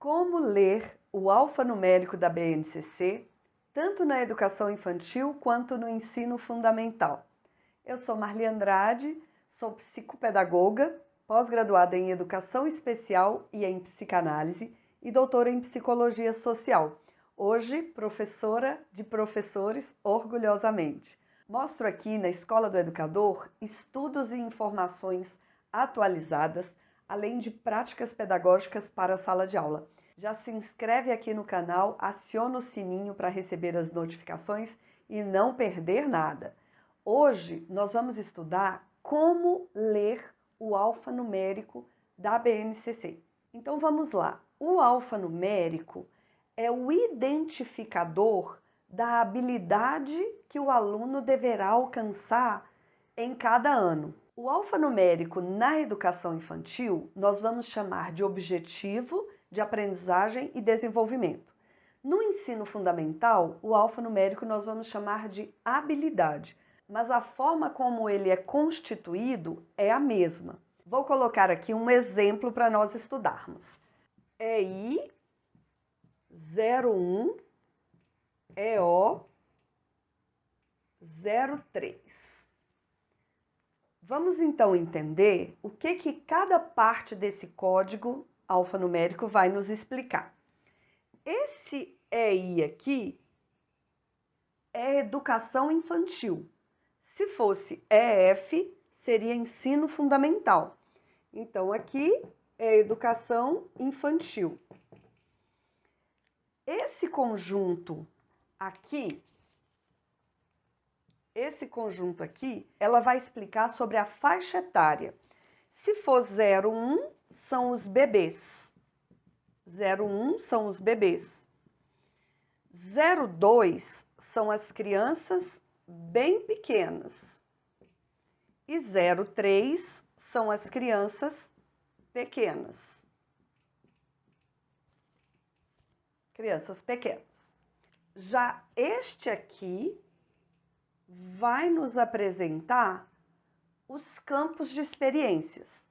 Como ler o alfanumérico da BNCC, tanto na educação infantil quanto no ensino fundamental. Eu sou Marli Andrade, sou psicopedagoga, pós-graduada em Educação Especial e em Psicanálise e doutora em Psicologia Social. Hoje, professora de professores orgulhosamente. Mostro aqui na Escola do Educador estudos e informações atualizadas, além de práticas pedagógicas para a sala de aula. Já se inscreve aqui no canal, aciona o sininho para receber as notificações e não perder nada. Hoje nós vamos estudar como ler o alfanumérico da BNCC. Então vamos lá. O alfanumérico é o identificador da habilidade que o aluno deverá alcançar em cada ano. O alfanumérico na educação infantil nós vamos chamar de objetivo de aprendizagem e desenvolvimento. No ensino fundamental, o alfanumérico nós vamos chamar de habilidade, mas a forma como ele é constituído é a mesma. Vou colocar aqui um exemplo para nós estudarmos. EI 01 EO 03. Vamos então entender o que cada parte desse código alfanumérico vai nos explicar. Esse EI aqui é educação infantil. Se fosse EF, seria ensino fundamental. Então, aqui é educação infantil. Esse conjunto aqui, ela vai explicar sobre a faixa etária. Se for 01, são os bebês. 01 são os bebês. 02 são as crianças bem pequenas. E 03 são as crianças pequenas. Crianças pequenas. Já este aqui vai nos apresentar os campos de experiências.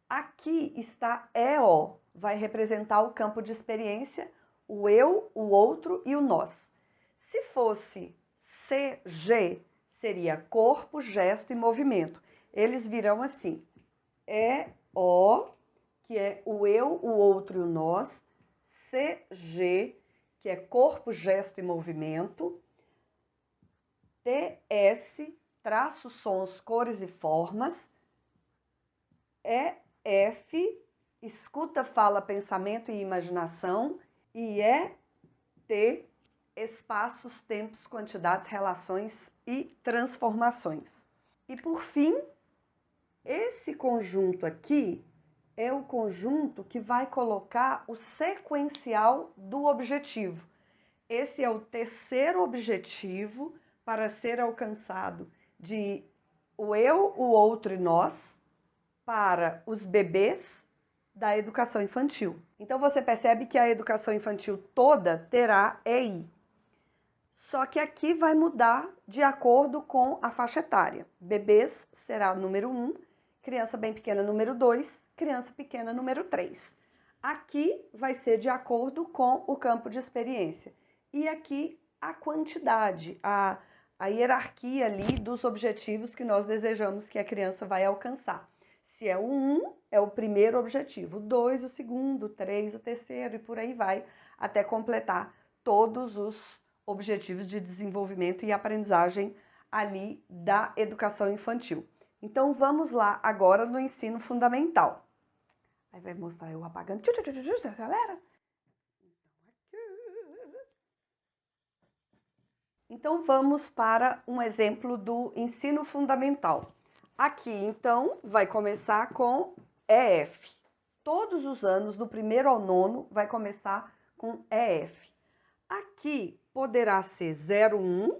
Aqui está EO, vai representar o campo de experiência, o eu, o outro e o nós. Se fosse CG, seria corpo, gesto e movimento. Eles virão assim, EO, que é o eu, o outro e o nós, CG, que é corpo, gesto e movimento, TS, traços, sons, cores e formas, EF, escuta, fala, pensamento e imaginação, e ET, espaços, tempos, quantidades, relações e transformações. E por fim, esse conjunto aqui é o conjunto que vai colocar o sequencial do objetivo. Esse é o terceiro objetivo para ser alcançado de o eu, o outro e nós, para os bebês da educação infantil. Então você percebe que a educação infantil toda terá EI. Só que aqui vai mudar de acordo com a faixa etária. Bebês será número 1, criança bem pequena número 2, criança pequena número 3. Aqui vai ser de acordo com o campo de experiência. E aqui a quantidade, a hierarquia ali dos objetivos que nós desejamos que a criança vai alcançar. Se é o 1, é o primeiro objetivo, o 2, o segundo, o 3, o terceiro e por aí vai, até completar todos os objetivos de desenvolvimento e aprendizagem ali da educação infantil. Então, vamos lá agora no ensino fundamental. Aí vai mostrar eu apagando. Acelera. Então, vamos para um exemplo do ensino fundamental. Aqui, então, vai começar com EF. Todos os anos, do primeiro ao nono, vai começar com EF. Aqui poderá ser 01,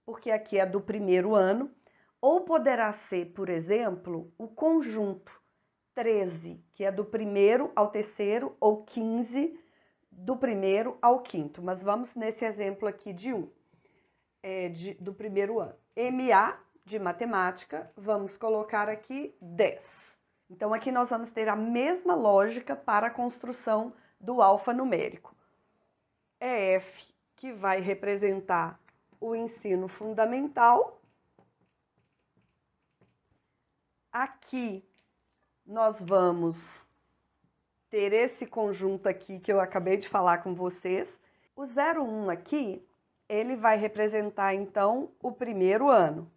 porque aqui é do primeiro ano, ou poderá ser, por exemplo, o conjunto 13, que é do primeiro ao terceiro, ou 15, do primeiro ao quinto. Mas vamos nesse exemplo aqui de 1, do primeiro ano. MA, de matemática, vamos colocar aqui 10. Então, aqui nós vamos ter a mesma lógica para a construção do alfanumérico. É F que vai representar o ensino fundamental. Aqui nós vamos ter esse conjunto aqui que eu acabei de falar com vocês. O 01 aqui, ele vai representar então o primeiro ano.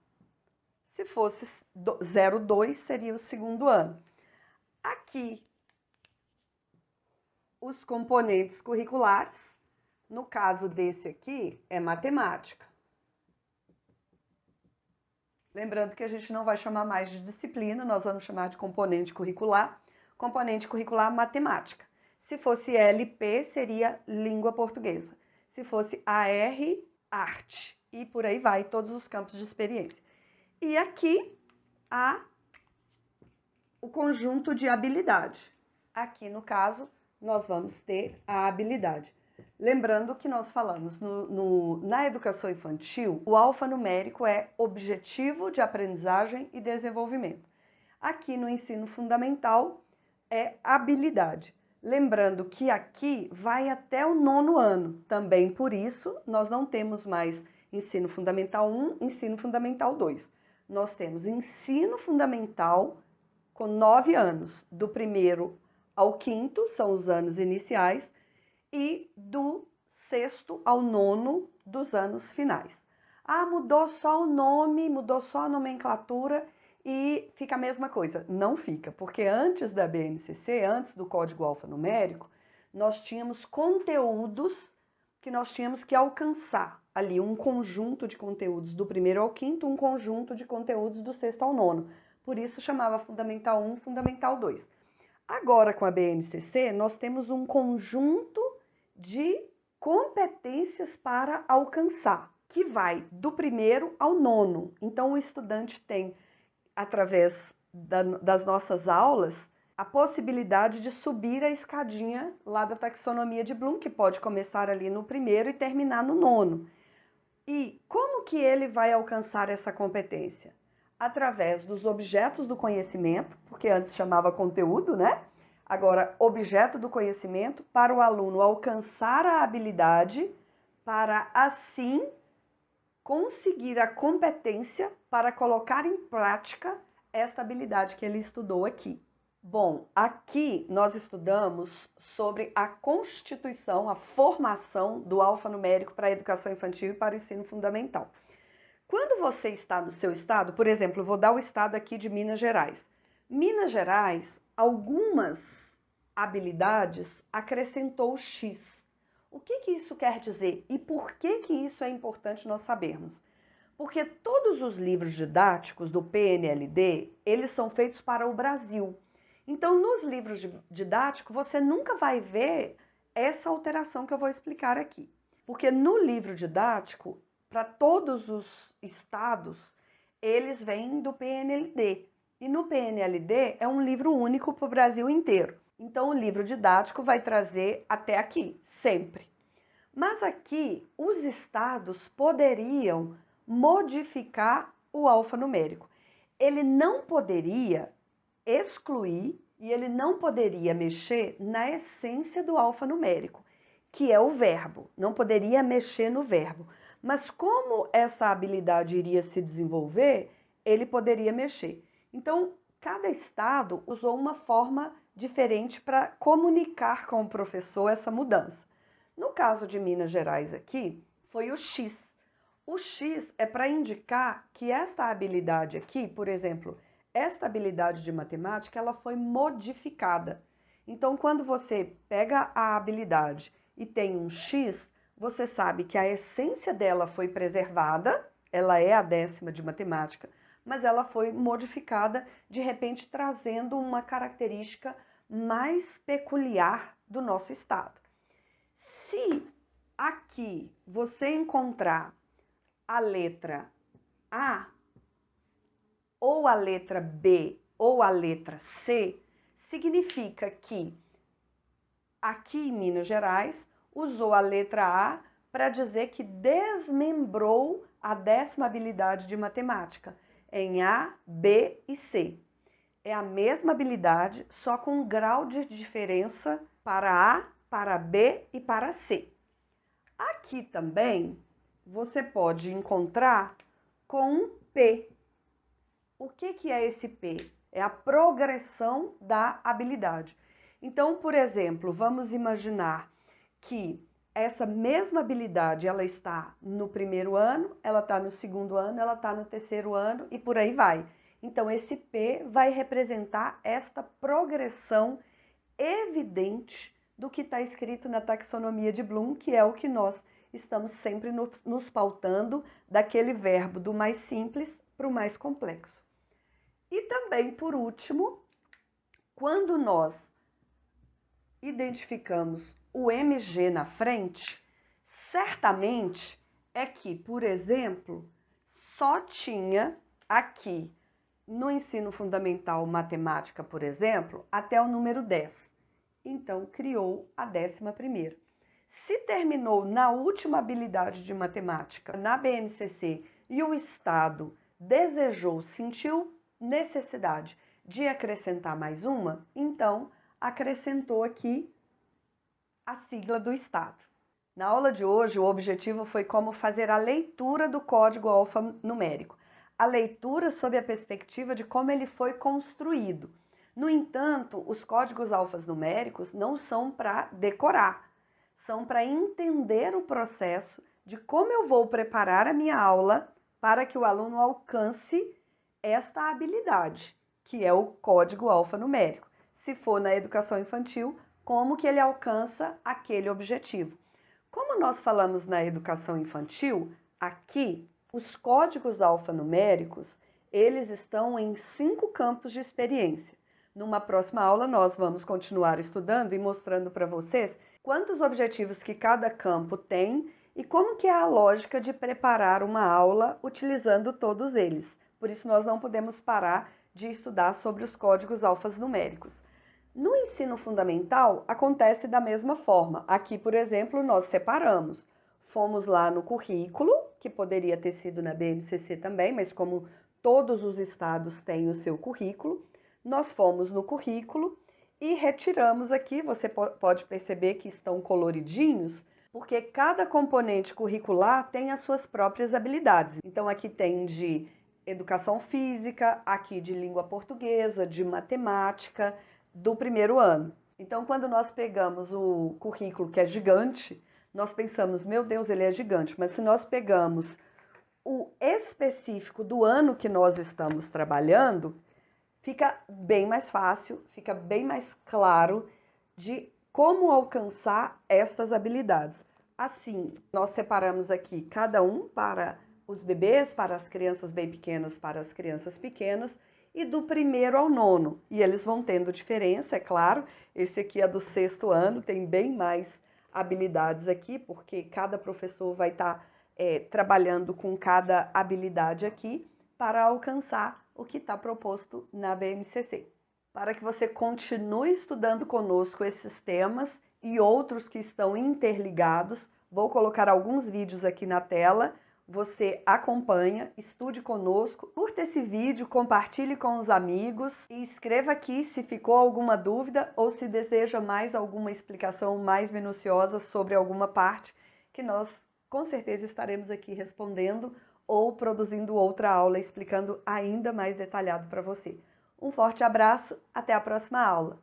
Se fosse 02, seria o segundo ano. Aqui, os componentes curriculares, no caso desse aqui, é matemática. Lembrando que a gente não vai chamar mais de disciplina, nós vamos chamar de componente curricular. Componente curricular, matemática. Se fosse LP, seria língua portuguesa. Se fosse AR, arte. E por aí vai, todos os campos de experiência. E aqui, o conjunto de habilidade. Aqui, no caso, nós vamos ter a habilidade. Lembrando que nós falamos na educação infantil, o alfanumérico é objetivo de aprendizagem e desenvolvimento. Aqui no ensino fundamental é habilidade. Lembrando que aqui vai até o 9º ano. Também por isso, nós não temos mais ensino fundamental 1, ensino fundamental 2. Nós temos ensino fundamental com 9 anos, do 1º ao 5º, são os anos iniciais, e do 6º ao 9º dos anos finais. Ah, mudou só o nome, mudou só a nomenclatura e fica a mesma coisa. Não fica, porque antes da BNCC, antes do Código Alfanumérico, nós tínhamos conteúdos que nós tínhamos que alcançar. Ali um conjunto de conteúdos do 1º ao 5º, um conjunto de conteúdos do 6º ao 9º. Por isso chamava Fundamental 1, Fundamental 2. Agora, com a BNCC, nós temos um conjunto de competências para alcançar, que vai do 1º ao 9º. Então, o estudante tem, através das nossas aulas, a possibilidade de subir a escadinha lá da taxonomia de Bloom, que pode começar ali no 1º e terminar no 9º. E como que ele vai alcançar essa competência? Através dos objetos do conhecimento, porque antes chamava conteúdo, né? Agora, objeto do conhecimento para o aluno alcançar a habilidade para, assim, conseguir a competência para colocar em prática esta habilidade que ele estudou aqui. Bom, aqui nós estudamos sobre a constituição, a formação do alfanumérico para a educação infantil e para o ensino fundamental. Quando você está no seu estado, por exemplo, vou dar o estado aqui de Minas Gerais. Minas Gerais, algumas habilidades acrescentou o X. O que isso quer dizer e por que isso é importante nós sabermos? Porque todos os livros didáticos do PNLD, eles são feitos para o Brasil. Então, nos livros didáticos, você nunca vai ver essa alteração que eu vou explicar aqui. Porque no livro didático, para todos os estados, eles vêm do PNLD. E no PNLD é um livro único para o Brasil inteiro. Então, o livro didático vai trazer até aqui, sempre. Mas aqui, os estados poderiam modificar o alfanumérico. Ele não poderia excluir e ele não poderia mexer na essência do alfanumérico, que é o verbo. Não poderia mexer no verbo. Mas como essa habilidade iria se desenvolver, ele poderia mexer. Então, cada estado usou uma forma diferente para comunicar com o professor essa mudança. No caso de Minas Gerais aqui, foi o X. O X é para indicar que esta habilidade aqui, por exemplo, esta habilidade de matemática, ela foi modificada. Então, quando você pega a habilidade e tem um X, você sabe que a essência dela foi preservada, ela é a 10ª de matemática, mas ela foi modificada, de repente trazendo uma característica mais peculiar do nosso estado. Se aqui você encontrar a letra A, ou a letra B, ou a letra C, significa que aqui em Minas Gerais usou a letra A para dizer que desmembrou a 10ª habilidade de matemática em A, B e C. É a mesma habilidade, só com um grau de diferença para A para B e para C. Aqui também você pode encontrar com um P. O que é esse P? É a progressão da habilidade. Então, por exemplo, vamos imaginar que essa mesma habilidade ela está no primeiro ano, ela está no segundo ano, ela está no terceiro ano e por aí vai. Então, esse P vai representar esta progressão evidente do que está escrito na taxonomia de Bloom, que é o que nós estamos sempre nos pautando, daquele verbo do mais simples para o mais complexo. E também, por último, quando nós identificamos o MG na frente, certamente é que, por exemplo, só tinha aqui no ensino fundamental matemática, por exemplo, até o número 10. Então, criou a 11ª. Se terminou na última habilidade de matemática, na BNCC, e o Estado desejou, sentiu necessidade de acrescentar mais uma, então acrescentou aqui a sigla do Estado. Na aula de hoje, o objetivo foi como fazer a leitura do código alfanumérico. A leitura sob a perspectiva de como ele foi construído. No entanto, os códigos alfanuméricos não são para decorar, são para entender o processo de como eu vou preparar a minha aula para que o aluno alcance esta habilidade, que é o código alfanumérico. Se for na educação infantil, como que ele alcança aquele objetivo. Como nós falamos na educação infantil, aqui os códigos alfanuméricos, eles estão em 5 campos de experiência. Numa próxima aula nós vamos continuar estudando e mostrando para vocês quantos objetivos que cada campo tem e como que é a lógica de preparar uma aula utilizando todos eles. Por isso nós não podemos parar de estudar sobre os códigos alfanuméricos. No ensino fundamental, acontece da mesma forma. Aqui, por exemplo, nós separamos. Fomos lá no currículo, que poderia ter sido na BNCC também, mas como todos os estados têm o seu currículo, nós fomos no currículo e retiramos aqui, você pode perceber que estão coloridinhos, porque cada componente curricular tem as suas próprias habilidades. Então, aqui tem de educação física, aqui de língua portuguesa, de matemática, do primeiro ano. Então, quando nós pegamos o currículo, que é gigante, nós pensamos, meu Deus, ele é gigante. Mas se nós pegamos o específico do ano que nós estamos trabalhando, fica bem mais fácil, fica bem mais claro de como alcançar estas habilidades. Assim, nós separamos aqui cada um para os bebês, para as crianças bem pequenas, para as crianças pequenas, e do primeiro ao nono. E eles vão tendo diferença, é claro. Esse aqui é do 6º ano, tem bem mais habilidades aqui, porque cada professor vai estar trabalhando com cada habilidade aqui para alcançar o que está proposto na BNCC. Para que você continue estudando conosco esses temas e outros que estão interligados, vou colocar alguns vídeos aqui na tela. Você acompanha, estude conosco, curta esse vídeo, compartilhe com os amigos e escreva aqui se ficou alguma dúvida ou se deseja mais alguma explicação mais minuciosa sobre alguma parte, que nós com certeza estaremos aqui respondendo ou produzindo outra aula explicando ainda mais detalhado para você. Um forte abraço, até a próxima aula!